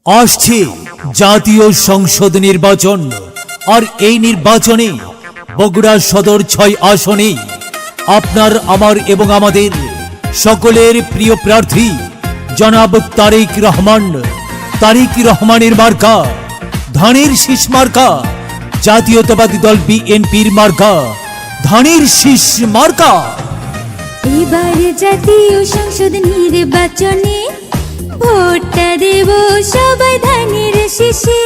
আসছে জাতীয় সংসদ নির্বাচন। আর এই নির্বাচনে বগুড়া সদর ৬ আসনে আপনার, আমার এবং আমাদের সকলের প্রিয় প্রার্থী জনাব তারেক রহমান। তারেক রহমানের মার্কা ধানের শীষ মার্কা, জাতীয়তাবাদী দল বিএনপির মার্কা ধানের শীষ মার্কা। এবার জাতীয় সংসদ নির্বাচনে ভোটটা দেব সবাই ধানের শীষে।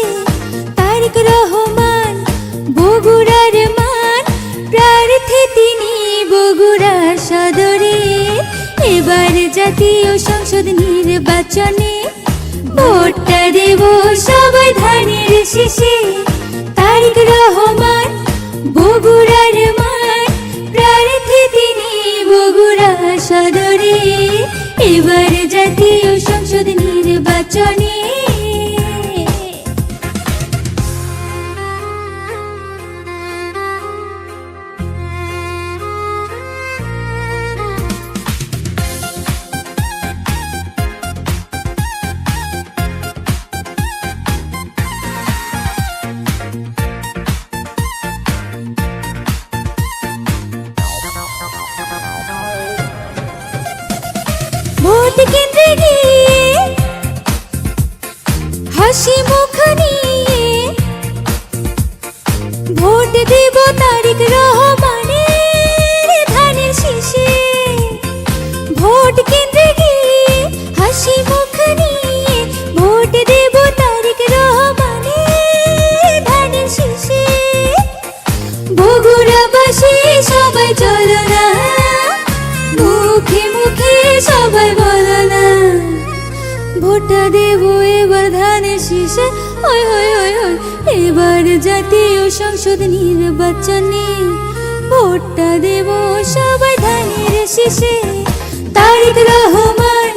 তারেক রহমান বগুড়ার মান, প্রার্থী তিনি বগুড়া সদরে। এবার জাতীয় সংসদ নির্বাচনে ভোটটা দেব সবাই ধানের শীষে। তারেক রহমান বগুড়ার মান, প্রার্থী তিনি বগুড়া সদরে। এবার জাতীয় সংসদ নির্বাচনে ভোট কেন্দ্রে গিয়ে হাসি মুখ নিয়ে ভোট দেব তারেক রহমানের ধানের শীষে। ভোট কেন্দ্রে গিয়ে হাসি মুখ নিয়ে ভোট দেব তারেক রহমানের ধানের শীষে। বগুড়াবাসী সবাই চলো না, মুখে মুখে সবাই বলো না, ভোটটা দেব এবার ধানের শীষে। ওই ওই ওই ওই এবার জাতীয় সংসদ নির্বাচনে ভোটটা দেব সবাই ধানের শীষে। তারেক রহমান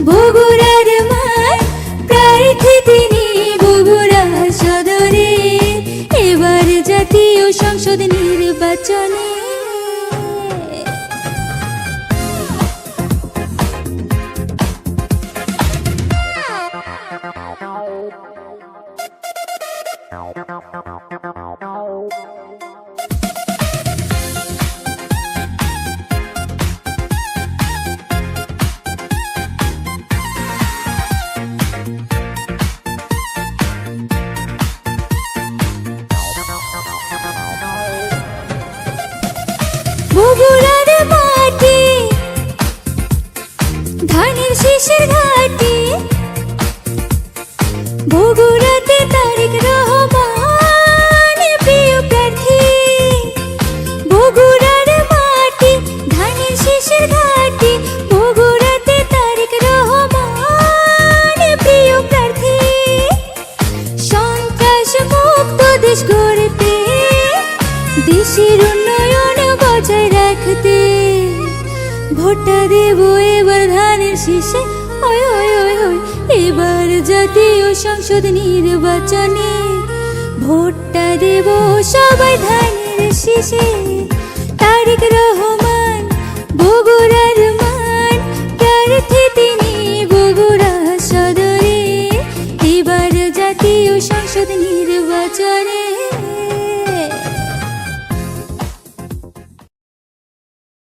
বগুড়ার মান, প্রার্থী তিনি বগুড়া সদরে। এবার জাতীয় সংসদ নির্বাচনে বগুড়ার মাটি ধানের শীষের ঘাটি। বগুড়াতে তারেক রহমান প্রিয় প্রার্থী। বগুড়ার মাটি ধানের শীষের ঘাটি। বগুড়াতে তারেক রহমান প্রিয় প্রার্থী। সন্ত্রাস মুক্ত দেশ গড়তে, দেশের উন্নয়ন বজায় রাখতে ভোটটা দেব এবার ধানের শীষে। ওই ওই ওই ওই এবার জাতীয় সংসদ নির্বাচনে ভোটটা দেব সবাই ধানের শীষে। তারেক রহমান বগুড়ার